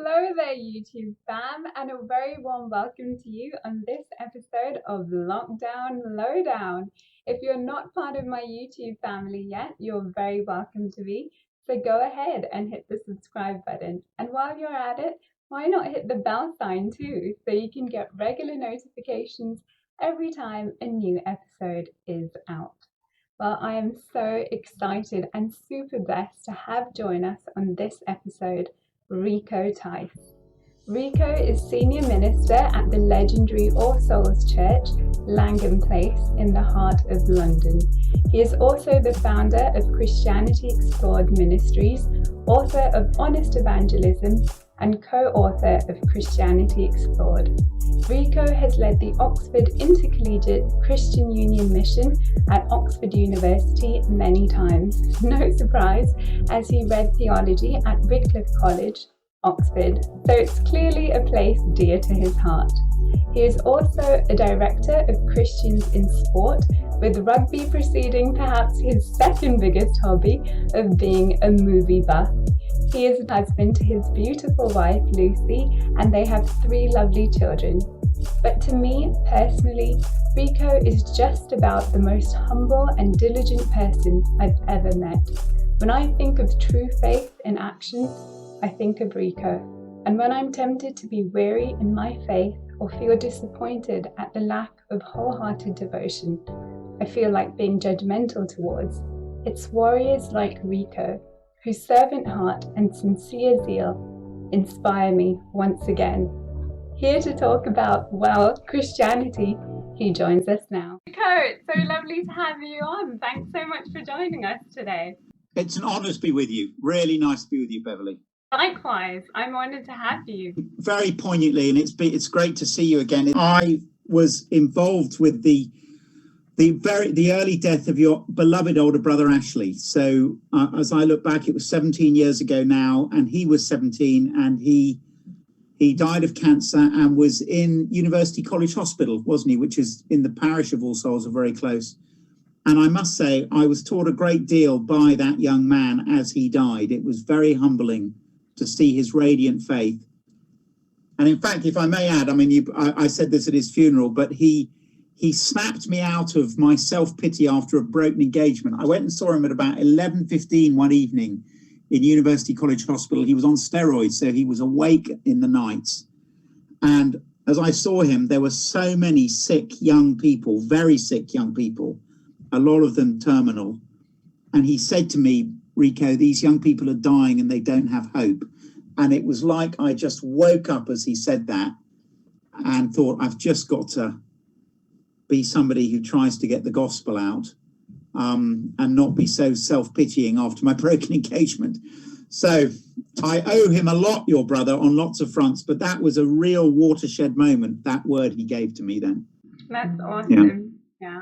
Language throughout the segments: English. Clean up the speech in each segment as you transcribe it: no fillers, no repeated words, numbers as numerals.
Hello there, YouTube fam, and a very warm welcome to you on this episode of Lockdown Lowdown. If you're not part of my YouTube family yet, you're very welcome to be. So go ahead and hit the subscribe button. And while you're at it, why not hit the bell sign too, so you can get regular notifications every time a new episode is out. Well, I am so excited and super blessed to have join us on this episode Rico Tice. Rico is Senior Minister at the legendary All Souls Church, Langham Place, in the heart of London. He is also the founder of Christianity Explored Ministries, author of Honest Evangelism, and co-author of Christianity Explored. Rico has led the Oxford Intercollegiate Christian Union mission at Oxford University many times, no surprise, as he read theology at Wycliff College, Oxford, so it's clearly a place dear to his heart. He is also a director of Christians in Sport, with rugby preceding perhaps his second biggest hobby of being a movie buff. He is a husband to his beautiful wife, Lucy, and they have 3 lovely children. But to me, personally, Rico is just about the most humble and diligent person I've ever met. When I think of true faith in action, I think of Rico. And when I'm tempted to be weary in my faith or feel disappointed at the lack of wholehearted devotion I feel like being judgmental towards, it's warriors like Rico, whose servant heart and sincere zeal inspire me once again. Here to talk about, well, Christianity, he joins us now. Rico, it's so lovely to have you on. Thanks so much for joining us today. It's an honour to be with you. Really nice to be with you, Beverly. Likewise, I'm honoured to have you. Very poignantly, and it's great to see you again. I was involved with the early death of your beloved older brother Ashley. So as I look back, it was 17 years ago now, and he was 17, and he died of cancer and was in University College Hospital, wasn't he? Which is in the parish of All Souls, are very close. And I must say, I was taught a great deal by that young man as he died. It was very humbling to see his radiant faith. And in fact, if I may add, I mean, I said this at his funeral, but he snapped me out of my self-pity after a broken engagement. I went and saw him at about 11:15 one evening in University College Hospital. He was on steroids, so he was awake in the nights. And as I saw him, there were so many sick young people, very sick young people, a lot of them terminal. And he said to me, Rico, these young people are dying and they don't have hope. And it was like I just woke up as he said that and thought, I've just got to be somebody who tries to get the gospel out and not be so self-pitying after my broken engagement. So I owe him a lot, your brother, on lots of fronts, but that was a real watershed moment, that word he gave to me then. That's awesome. Yeah.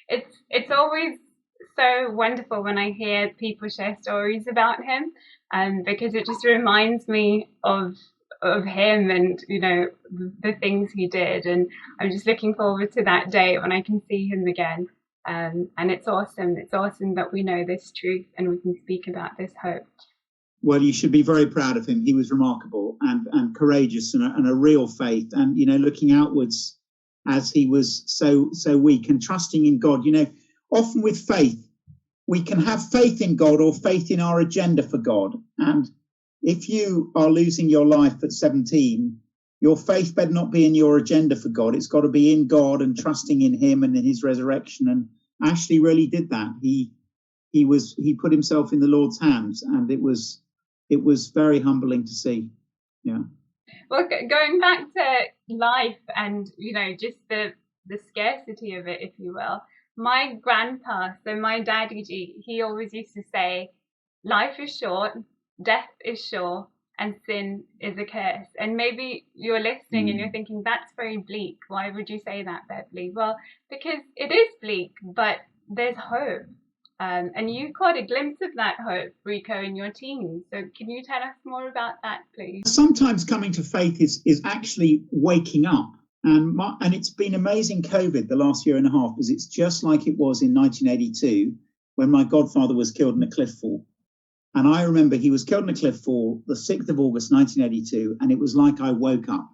It's always so wonderful when I hear people share stories about him, because it just reminds me of him and, you know, the things he did. And I'm just looking forward to that day when I can see him again. And it's awesome. It's awesome that we know this truth and we can speak about this hope. Well, you should be very proud of him. He was remarkable and courageous and a real faith. And, you know, looking outwards as he was so weak and trusting in God. You know, often with faith, we can have faith in God or faith in our agenda for God. And if you are losing your life at 17, your faith better not be in your agenda for God. It's got to be in God and trusting in him and in his resurrection. And Ashley really did that. He put himself in the Lord's hands, and it was very humbling to see. Yeah. Well, going back to life and, you know, just the scarcity of it, if you will. My grandpa, so my daddy G, he always used to say, life is short, death is sure, and sin is a curse. And maybe you're listening and you're thinking, that's very bleak. Why would you say that, Beverly? Well, because it is bleak, but there's hope. And you caught a glimpse of that hope, Rico, in your teens. So can you tell us more about that, please? Sometimes coming to faith is actually waking up. And it's been amazing, COVID, the last year and a half, because it's just like it was in 1982 when my godfather was killed in a cliff fall. And I remember he was killed in a cliff fall the 6th of August, 1982. And it was like I woke up.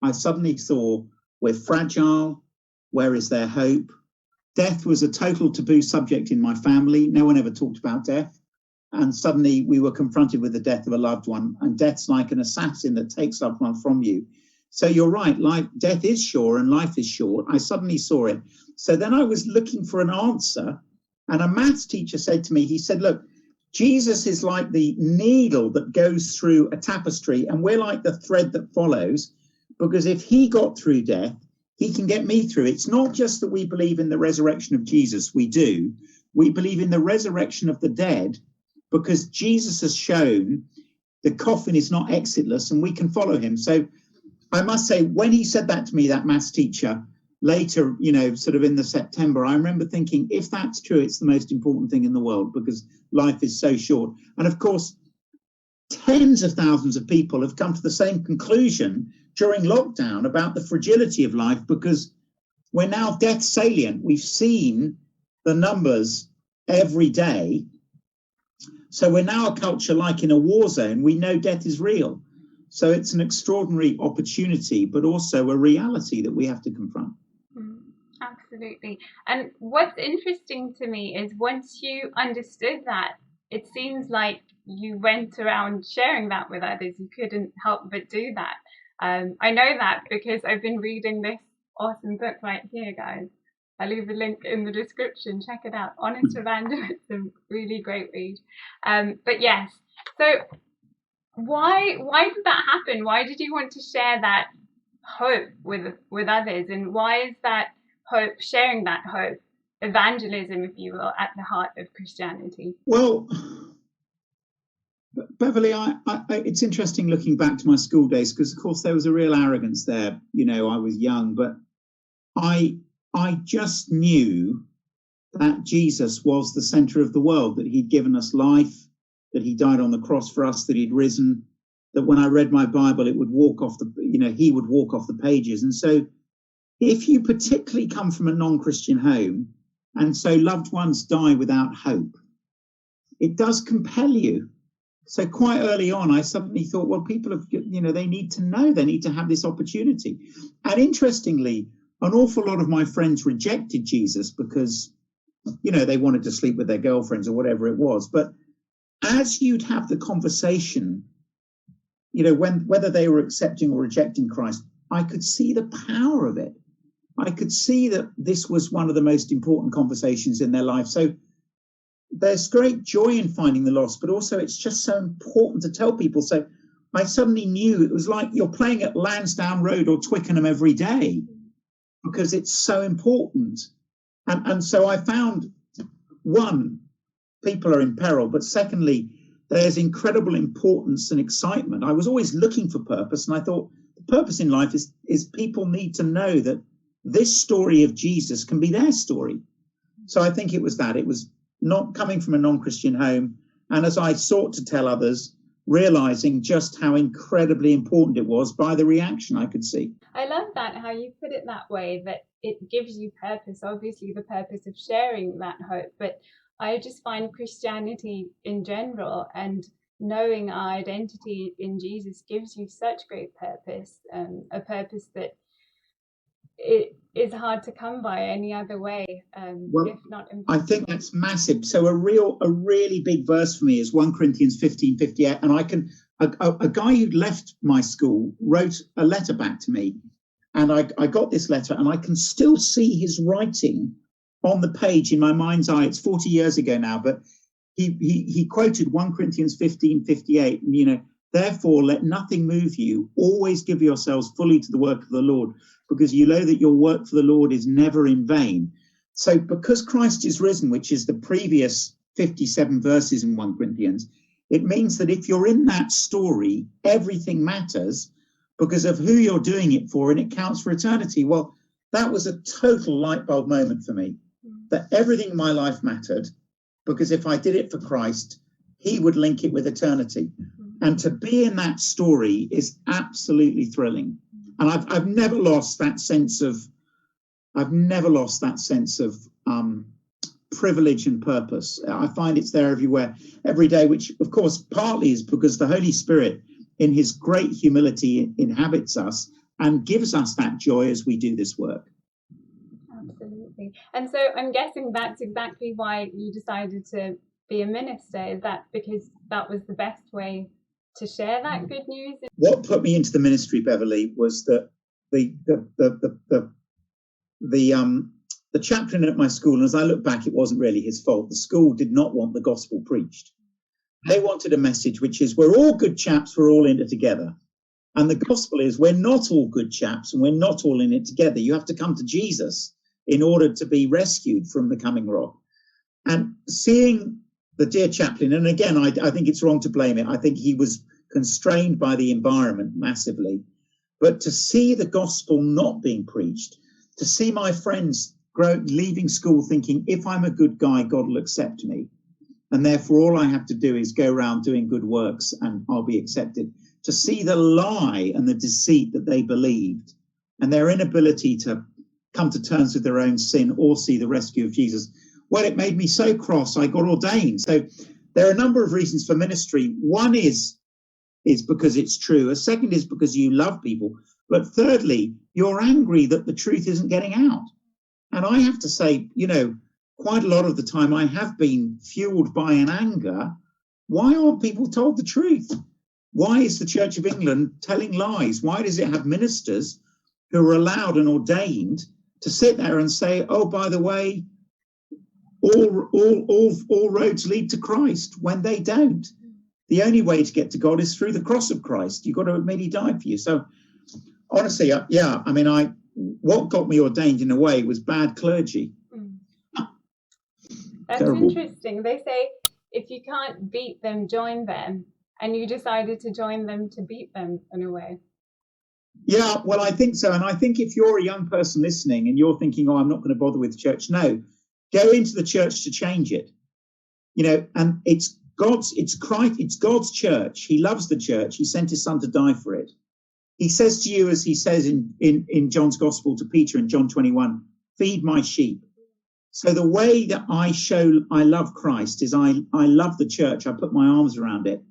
I suddenly saw we're fragile. Where is there hope? Death was a total taboo subject in my family. No one ever talked about death. And suddenly we were confronted with the death of a loved one. And death's like an assassin that takes loved one from you. So you're right, death is sure and life is short. I suddenly saw it. So then I was looking for an answer. And a maths teacher said to me, he said, look, Jesus is like the needle that goes through a tapestry, and we're like the thread that follows, because if he got through death, he can get me through. It's not just that we believe in the resurrection of Jesus. We do. We believe in the resurrection of the dead, because Jesus has shown the coffin is not exitless and we can follow him. So I must say, when he said that to me, that maths teacher, later, sort of in the September, I remember thinking, if that's true, it's the most important thing in the world, because life is so short. And of course, tens of thousands of people have come to the same conclusion during lockdown about the fragility of life, because we're now death salient. We've seen the numbers every day. So we're now a culture like in a war zone. We know death is real. So it's an extraordinary opportunity, but also a reality that we have to confront. Absolutely. And what's interesting to me is once you understood that, it seems like you went around sharing that with others. You couldn't help but do that. I know that because I've been reading this awesome book right here, guys. I'll leave a link in the description. Check it out. Honest Evangelism, really great read. But yes, so why did that happen? Why did you want to share that hope with others? And why is that hope, sharing that hope, evangelism, if you will, at the heart of Christianity? Well, Beverly, it's interesting looking back to my school days, because of course there was a real arrogance there. I was young, but I just knew that Jesus was the center of the world, that he'd given us life, that he died on the cross for us, that he'd risen, that when I read my Bible, it would walk off he would walk off the pages. And so if you particularly come from a non-Christian home, and so loved ones die without hope, it does compel you. So quite early on, I suddenly thought, well, people have, they need to know, they need to have this opportunity. And interestingly, an awful lot of my friends rejected Jesus because, they wanted to sleep with their girlfriends or whatever it was. But as you'd have the conversation, whether they were accepting or rejecting Christ, I could see the power of it. I could see that this was one of the most important conversations in their life. So there's great joy in finding the lost, but also it's just so important to tell people. So I suddenly knew it was like you're playing at Lansdowne Road or Twickenham every day, because it's so important. And so I found, one, people are in peril, but secondly, there's incredible importance and excitement. I was always looking for purpose, and I thought the purpose in life is people need to know that this story of Jesus can be their story. So I think it was that. It was not coming from a non-Christian home, and as I sought to tell others, realizing just how incredibly important it was by the reaction I could see. I love that, how you put it that way, that it gives you purpose, obviously the purpose of sharing that hope. But I just find Christianity in general and knowing our identity in Jesus gives you such great purpose, a purpose that it is hard to come by any other way, if not impossible. I think that's massive. So a really big verse for me is 1 Corinthians 15:58, and a guy who'd left my school wrote a letter back to me, and I got this letter, and I can still see his writing on the page in my mind's eye. It's 40 years ago now, but he quoted 1 Corinthians 15:58, and therefore let nothing move you. Always give yourselves fully to the work of the Lord, because you know that your work for the Lord is never in vain. So because Christ is risen, which is the previous 57 verses in 1 Corinthians, it means that if you're in that story, everything matters because of who you're doing it for, and it counts for eternity. Well, that was a total light bulb moment for me, that everything in my life mattered, because if I did it for Christ, he would link it with eternity. And to be in that story is absolutely thrilling. And I've never lost that sense of privilege and purpose. I find it's there everywhere, every day, which of course partly is because the Holy Spirit in his great humility inhabits us and gives us that joy as we do this work. Absolutely. And so I'm guessing that's exactly why you decided to be a minister. Is that because that was the best way to share that good news? What put me into the ministry, Beverly, was that the chaplain at my school, and as I look back, it wasn't really his fault. The school did not want the gospel preached. They wanted a message which is, we're all good chaps, we're all in it together. And the gospel is, we're not all good chaps and we're not all in it together. You have to come to Jesus in order to be rescued from the coming wrath. And seeing the dear chaplain, and again, I think it's wrong to blame it. I think he was constrained by the environment massively. But to see the gospel not being preached, to see my friends leaving school thinking, if I'm a good guy, God will accept me. And therefore, all I have to do is go around doing good works and I'll be accepted. To see the lie and the deceit that they believed and their inability to come to terms with their own sin or see the rescue of Jesus. Well, it made me so cross, I got ordained. So there are a number of reasons for ministry. One is because it's true. A second is because you love people. But thirdly, you're angry that the truth isn't getting out. And I have to say, quite a lot of the time I have been fueled by an anger. Why aren't people told the truth? Why is the Church of England telling lies? Why does it have ministers who are allowed and ordained to sit there and say, oh, by the way, all roads lead to Christ, when they don't? The only way to get to God is through the cross of Christ. You've got to admit he died for you. So honestly, what got me ordained in a way was bad clergy. That's terrible. Interesting. They say if you can't beat them, join them. And you decided to join them to beat them in a way. Yeah, well, I think so. And I think if you're a young person listening and you're thinking, oh, I'm not going to bother with church. No, go into the church to change it. And it's Christ, it's God's church. He loves the church. He sent his son to die for it. He says to you, as he says in John's gospel to Peter in John 21, feed my sheep. So the way that I show I love Christ is I love the church. I put my arms around it.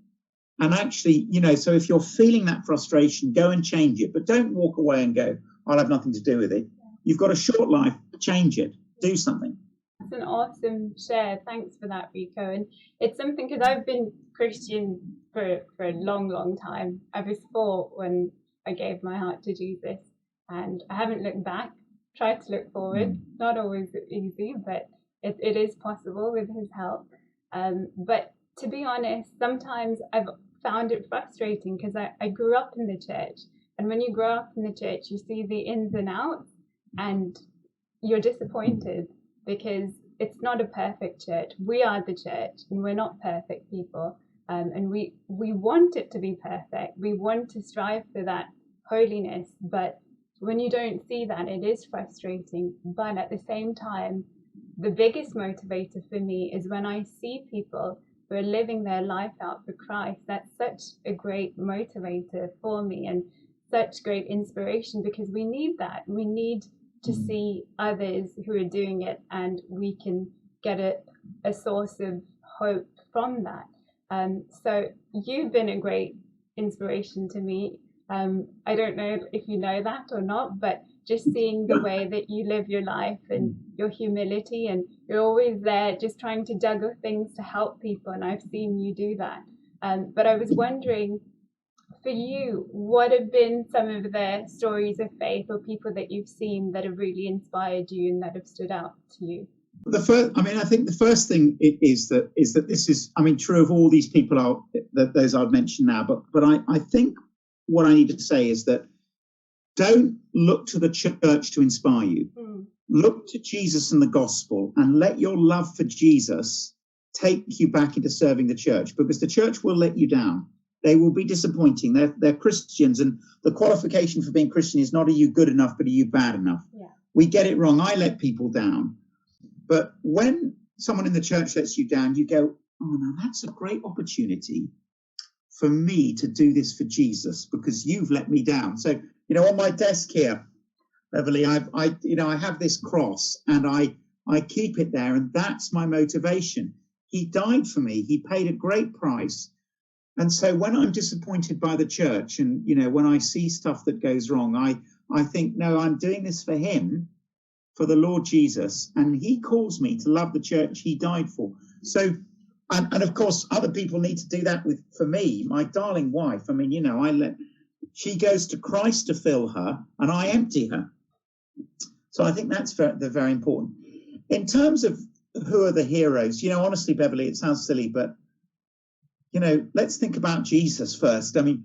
And actually, so if you're feeling that frustration, go and change it. But don't walk away and go, I'll have nothing to do with it. You've got a short life, change it, do something. That's an awesome share. Thanks for that, Rico. And it's something, because I've been Christian for a long, long time. I was 4 when I gave my heart to Jesus. And I haven't looked back, tried to look forward. Not always easy, but it is possible with his help. But to be honest, sometimes I've found it frustrating because I grew up in the church. And when you grow up in the church, you see the ins and outs and you're disappointed because it's not a perfect church. We are the church and we're not perfect people. And we want it to be perfect. We want to strive for that holiness. But when you don't see that, it is frustrating. But at the same time, the biggest motivator for me is when I see people who are living their life out for Christ. That's such a great motivator for me and such great inspiration, because we need that. We need to see others who are doing it, and we can get a source of hope from that. So you've been a great inspiration to me. I don't know if you know that or not, but just seeing the way that you live your life and your humility, and you're always there just trying to juggle things to help people, and I've seen you do that. But I was wondering, for you, what have been some of the stories of faith or people that you've seen that have really inspired you and that have stood out to you? I think the first thing is that this is, true of all these people, those I've mentioned now, but I think what I need to say is that don't look to the church to inspire you. Look to Jesus and the gospel, and let your love for Jesus take you back into serving the church, because the church will let you down. They will be disappointing. They're Christians, and the qualification for being Christian is not are you good enough, but are you bad enough? Yeah. We get it wrong. I let people down. But when someone in the church lets you down, you go, oh, no, that's a great opportunity for me to do this for Jesus, because you've let me down. So, on my desk here, Beverly, I have this cross, and I I keep it there, and that's my motivation. He died for me. He paid a great price. And so when I'm disappointed by the church, and when I see stuff that goes wrong, I think, no, I'm doing this for him, for the Lord Jesus, and he calls me to love the church he died for. So, and of course, other people need to do that for me, my darling wife. I mean, she goes to Christ to fill her, and I empty her. So I think that's very important. In terms of who are the heroes, honestly, Beverly, it sounds silly, but, let's think about Jesus first. I mean,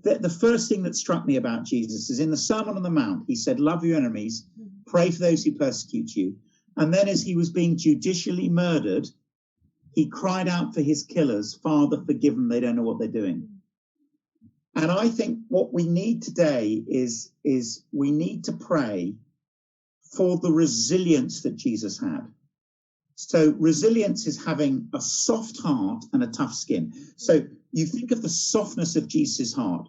the first thing that struck me about Jesus is in the Sermon on the Mount, he said, love your enemies, pray for those who persecute you. And then as he was being judicially murdered, he cried out for his killers, Father, forgive them, they don't know what they're doing. And I think what we need today is we need to pray for the resilience that Jesus had. So resilience is having a soft heart and a tough skin. So you think of the softness of Jesus' heart.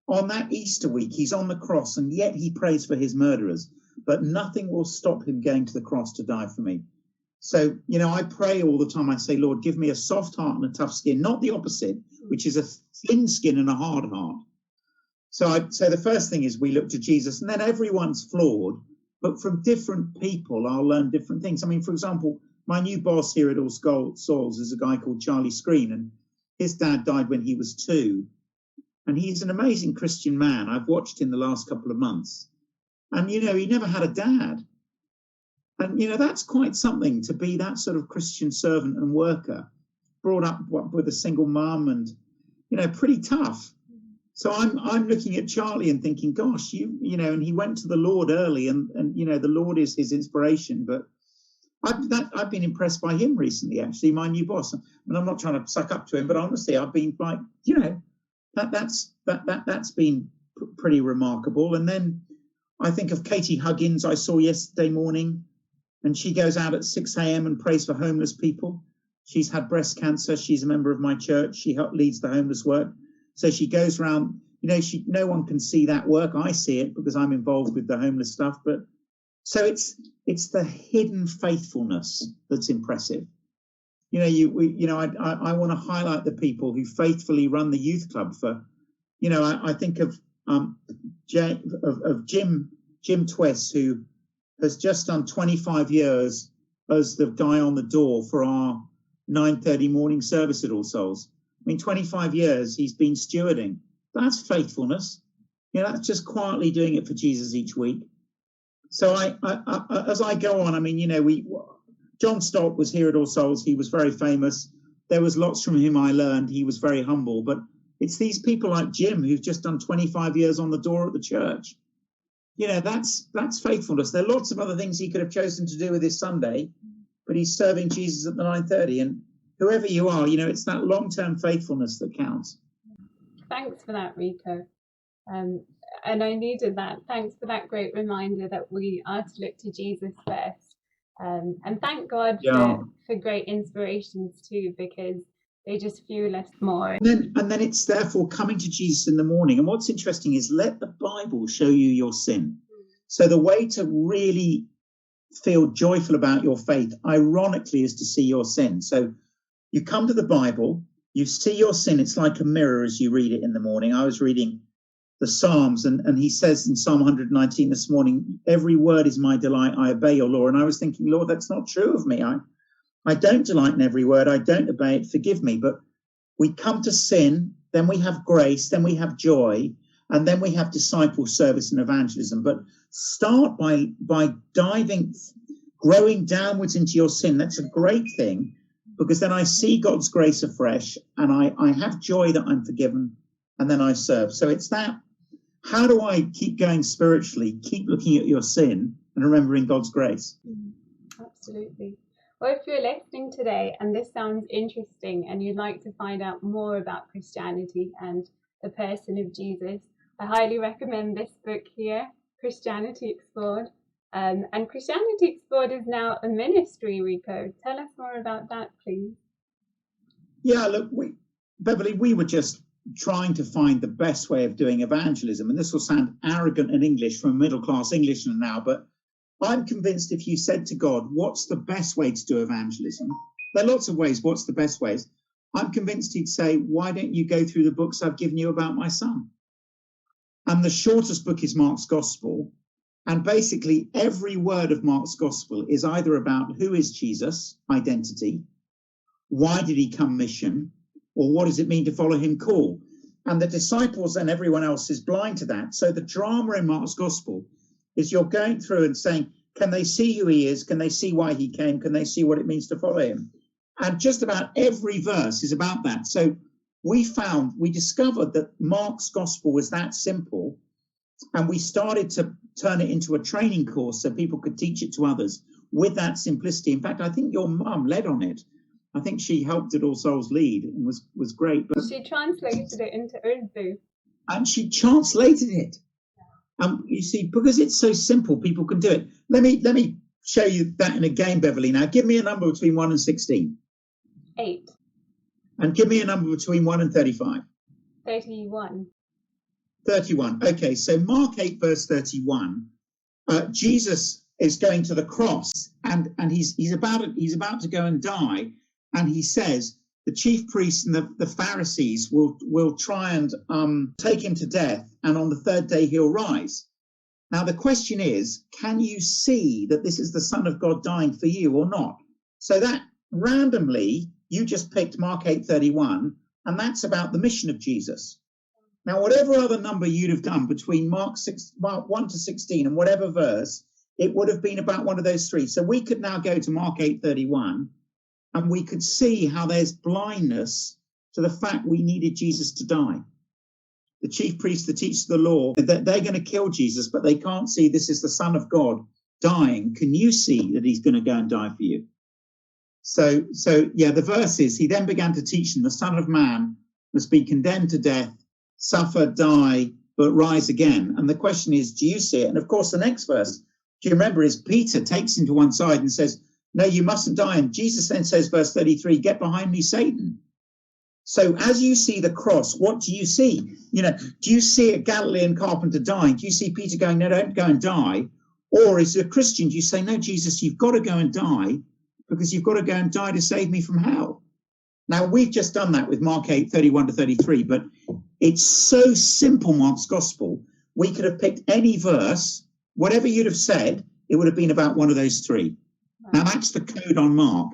On that Easter week, he's on the cross, and yet he prays for his murderers. But nothing will stop him going to the cross to die for me. So, I pray all the time. I say, Lord, give me a soft heart and a tough skin, not the opposite, which is a thin skin and a hard heart. So the first thing is we look to Jesus, and then everyone's flawed, but from different people, I'll learn different things. I mean, for example, my new boss here at All Souls is a guy called Charlie Screen, and his dad died when he was 2. And he's an amazing Christian man. I've watched him the last couple of months. And, he never had a dad. And, that's quite something to be that sort of Christian servant and worker, brought up with a single mum and, pretty tough. So I'm looking at Charlie and thinking, gosh, and he went to the Lord early and the Lord is his inspiration. But I've been impressed by him recently, actually, my new boss. And I'm not trying to suck up to him, but honestly, I've been like, that's been pretty remarkable. And then I think of Katie Huggins I saw yesterday morning, and she goes out at 6 a.m. and prays for homeless people. She's had breast cancer. She's a member of my church. She leads the homeless work. So she goes around, no one can see that work. I see it because I'm involved with the homeless stuff. But so it's the hidden faithfulness that's impressive. I want to highlight the people who faithfully run the youth club for, I think of Jim Twiss, who has just done 25 years as the guy on the door for our 9:30 morning service at All Souls. I mean, 25 years he's been stewarding. That's faithfulness. That's just quietly doing it for Jesus each week. So as I go on, I mean, John Stott was here at All Souls. He was very famous. There was lots from him I learned. He was very humble. But it's these people like Jim who've just done 25 years on the door at the church. That's faithfulness. There are lots of other things he could have chosen to do with his Sunday, but he's serving Jesus at the 9:30. And whoever you are, it's that long-term faithfulness that counts. Thanks for that, Rico. And I needed that. Thanks for that great reminder that we are to look to Jesus first. And thank God for great inspirations too, because they just fuel us more. And then it's therefore coming to Jesus in the morning. And what's interesting is let the Bible show you your sin. So the way to really feel joyful about your faith, ironically, is to see your sin. So you come to the Bible, you see your sin. It's like a mirror as you read it in the morning. I was reading the Psalms, and he says in Psalm 119 this morning, every word is my delight, I obey your law. And I was thinking, Lord, that's not true of me. I don't delight in every word, I don't obey it, forgive me. But we come to sin, then we have grace, then we have joy, and then we have disciple service and evangelism. But start by growing downwards into your sin. That's a great thing, because then I see God's grace afresh, and I have joy that I'm forgiven, and then I serve. So it's that. How do I keep going spiritually? Keep looking at your sin and remembering God's grace. Absolutely. Well, if you're listening today and this sounds interesting and you'd like to find out more about Christianity and the person of Jesus, I highly recommend this book here, Christianity Explored. And Christianity Explored is now a ministry, Rico. Tell us more about that, please. Yeah, look, Beverly, we were just trying to find the best way of doing evangelism. And this will sound arrogant in English from a middle-class Englishman now, but I'm convinced if you said to God, what's the best way to do evangelism? There are lots of ways. What's the best ways? I'm convinced he'd say, why don't you go through the books I've given you about my son? And the shortest book is Mark's Gospel. And basically every word of Mark's Gospel is either about who is Jesus, identity, why did he come mission, or what does it mean to follow him, call. And the disciples and everyone else is blind to that. So the drama in Mark's Gospel is you're going through and saying, can they see who he is? Can they see why he came? Can they see what it means to follow him? And just about every verse is about that. So we discovered that Mark's Gospel was that simple, and we started to turn it into a training course so people could teach it to others with that simplicity. In fact, I think your mum led on it. I think she helped at All Souls lead and was great. But she translated it into Urdu. And she translated it. You see, because it's so simple, people can do it. Let me show you that in a game, Beverly. Now, give me a number between 1 and 16. 8. And give me a number between 1 and 35. 31. 31. Okay, so Mark 8, verse 31. Jesus is going to the cross, and he's about to go and die, and he says the chief priests and the Pharisees will try and take him to death, and on the third day he'll rise. Now the question is, can you see that this is the Son of God dying for you or not? So that randomly you just picked Mark 8:31, and that's about the mission of Jesus. Now whatever other number you'd have done between Mark 1 to 16 and whatever verse, it would have been about one of those three. So we could now go to Mark 8:31, and we could see how there's blindness to the fact we needed Jesus to die. The chief priests, the teachers of the law, they're going to kill Jesus, but they can't see this is the Son of God dying. Can you see that he's going to go and die for you? So yeah, the verse is, he then began to teach them, the Son of Man must be condemned to death, suffer, die, but rise again. And the question is, do you see it? And of course, the next verse, do you remember, is Peter takes him to one side and says, no, you mustn't die. And Jesus then says, verse 33, get behind me, Satan. So as you see the cross, what do you see? Do you see a Galilean carpenter dying? Do you see Peter going, no, don't go and die? Or as a Christian, do you say, no, Jesus, you've got to go and die because you've got to go and die to save me from hell? Now, we've just done that with Mark 8:31 to 33, but it's so simple, Mark's Gospel. We could have picked any verse, whatever you'd have said, it would have been about one of those three. Now, that's the code on Mark.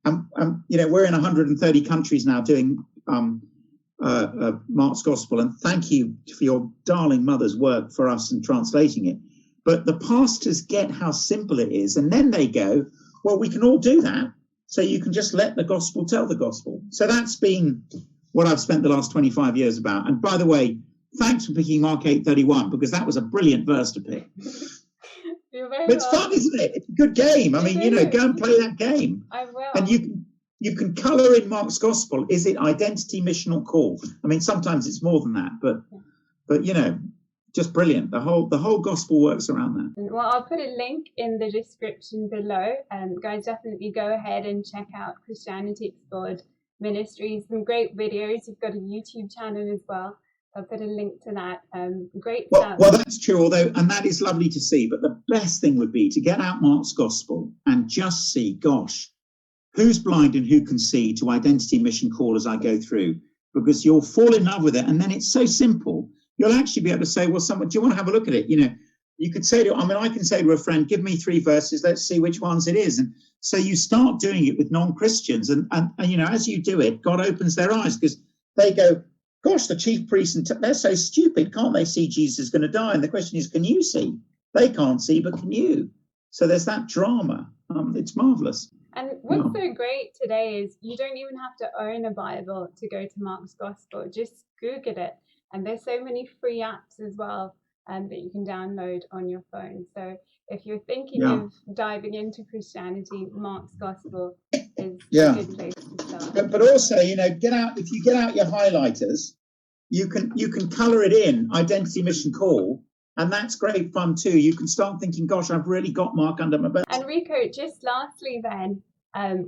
We're in 130 countries now doing Mark's Gospel, and thank you for your darling mother's work for us in translating it. But the pastors get how simple it is, and then they go, well, we can all do that, so you can just let the gospel tell the gospel. So that's been what I've spent the last 25 years about. And by the way, thanks for picking Mark 8:31, because that was a brilliant verse to pick. But it's fun, isn't it? It's a good game. I mean, go and play that game. I will. And you can colour in Mark's Gospel. Is it identity, mission, or call? I mean, sometimes it's more than that, but just brilliant. The whole Gospel works around that. Well, I'll put a link in the description below, and guys, definitely go ahead and check out Christianity Explored Ministries. Some great videos. You've got a YouTube channel as well. I'll put a link to that. Great stuff. Well, that's true, and that is lovely to see. But the best thing would be to get out Mark's Gospel and just see, gosh, who's blind and who can see to identity, mission, call as I go through, because you'll fall in love with it. And then it's so simple. You'll actually be able to say, well, someone, do you want to have a look at it? You could say I can say to a friend, give me 3 verses. Let's see which ones it is. And so you start doing it with non-Christians. And as you do it, God opens their eyes, because they go, gosh, the chief priests, they're so stupid. Can't they see Jesus is going to die? And the question is, can you see? They can't see, but can you? So there's that drama. It's marvelous. And what's so great today is you don't even have to own a Bible to go to Mark's Gospel. Just Google it. And there's so many free apps as well that you can download on your phone. So if you're thinking of diving into Christianity, Mark's Gospel is a good place to start. But also, if you get out your highlighters, you can colour it in, identity, mission, call, and that's great fun too. You can start thinking, gosh, I've really got Mark under my belt. And Rico, just lastly then,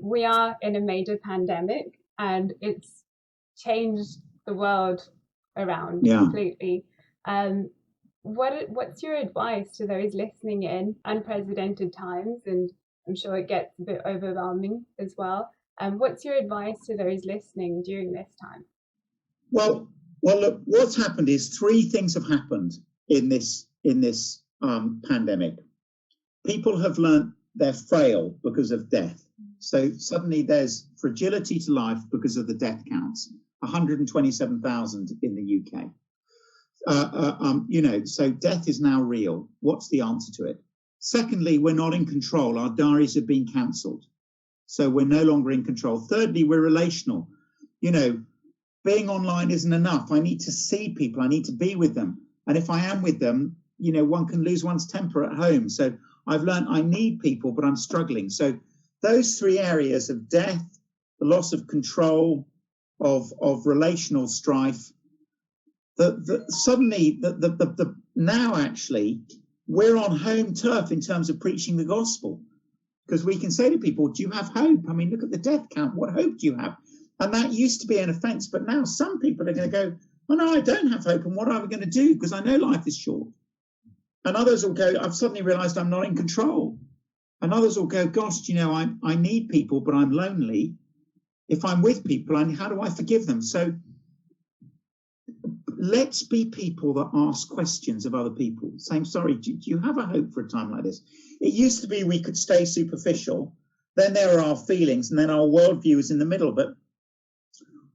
we are in a major pandemic, and it's changed the world around completely. what's your advice to those listening in unprecedented times? And I'm sure it gets a bit overwhelming as well. What's your advice to those listening during this time? Well, look, what's happened is three things have happened in this pandemic. People have learnt they're frail because of death. So suddenly there's fragility to life because of the death counts, 127,000 in the UK. So death is now real. What's the answer to it? Secondly, we're not in control. Our diaries have been cancelled. So we're no longer in control. Thirdly, we're relational. Being online isn't enough. I need to see people. I need to be with them. And if I am with them, one can lose one's temper at home. So I've learned I need people, but I'm struggling. So those three areas of death, the loss of control, of relational strife, now actually we're on home turf in terms of preaching the gospel, because we can say to people, do you have hope? I mean, look at the death count. What hope do you have? And that used to be an offence, but now some people are going to go, oh no, I don't have hope, and what am I going to do? Because I know life is short. And others will go, I've suddenly realised I'm not in control. And others will go, gosh, I need people, but I'm lonely. If I'm with people, how do I forgive them? So let's be people that ask questions of other people, saying, sorry, do you have a hope for a time like this? It used to be we could stay superficial, then there are our feelings, and then our worldview is in the middle. But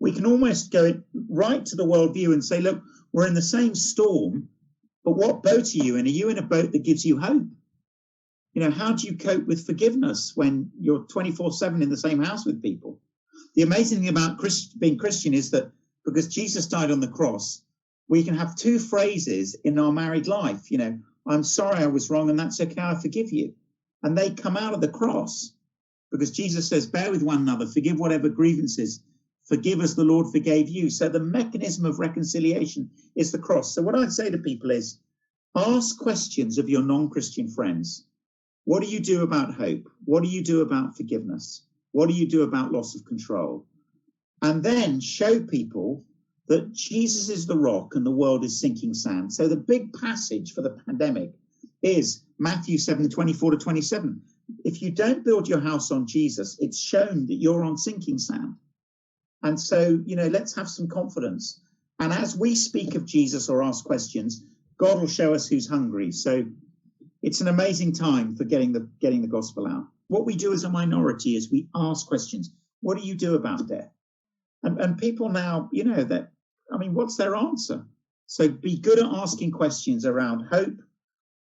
we can almost go right to the worldview and say, look, we're in the same storm, but what boat are you in? Are you in a boat that gives you hope? How do you cope with forgiveness when you're 24/7 in the same house with people? The amazing thing about being Christian is that because Jesus died on the cross, we can have two phrases in our married life. I'm sorry I was wrong, and that's okay, I forgive you. And they come out of the cross because Jesus says, bear with one another, forgive whatever grievances, forgive as the Lord forgave you. So the mechanism of reconciliation is the cross. So what I'd say to people is, ask questions of your non-Christian friends. What do you do about hope? What do you do about forgiveness? What do you do about loss of control? And then show people that Jesus is the rock and the world is sinking sand. So the big passage for the pandemic is Matthew 7:24-27. If you don't build your house on Jesus, it's shown that you're on sinking sand. And so, let's have some confidence. And as we speak of Jesus or ask questions, God will show us who's hungry. So it's an amazing time for getting the gospel out. What we do as a minority is we ask questions. What do you do about death? And people now, what's their answer? So be good at asking questions around hope,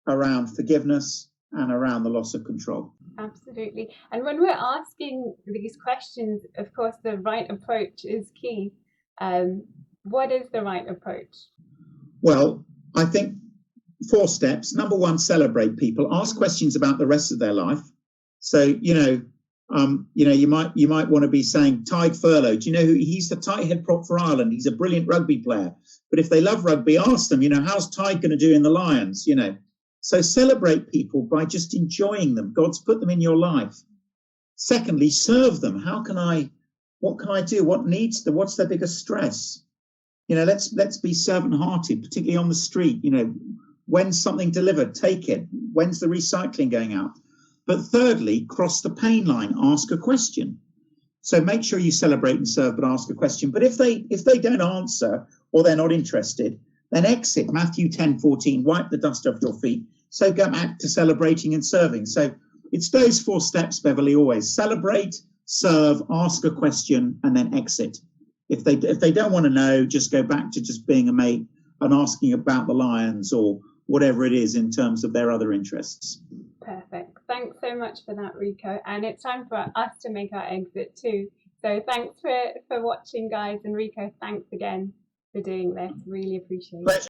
around forgiveness, and around the loss of control. Absolutely. And when we're asking these questions, of course, the right approach is key. What is the right approach? Well, I think 4 steps. Number 1, celebrate people. Ask questions about the rest of their life. So, you might want to be saying Tyke Furlow. Do you know who he's the tight head prop for Ireland? He's a brilliant rugby player. But if they love rugby, ask them, how's Tyke going to do in the Lions? So celebrate people by just enjoying them. God's put them in your life. Secondly, serve them. What can I do? What's their biggest stress? Let's be servant-hearted, particularly on the street. When's something delivered? Take it. When's the recycling going out? But thirdly, cross the pain line, ask a question. So make sure you celebrate and serve, but ask a question. But if they don't answer or they're not interested, then exit. Matthew 10:14, wipe the dust off your feet. So go back to celebrating and serving. So it's those 4 steps, Beverly, always. Celebrate, serve, ask a question, and then exit. If they don't want to know, just go back to just being a mate and asking about the Lions or whatever it is in terms of their other interests. Perfect. Thanks so much for that, Rico. And it's time for us to make our exit too. So thanks for watching, guys. And Rico, thanks again for doing this. Really appreciate it.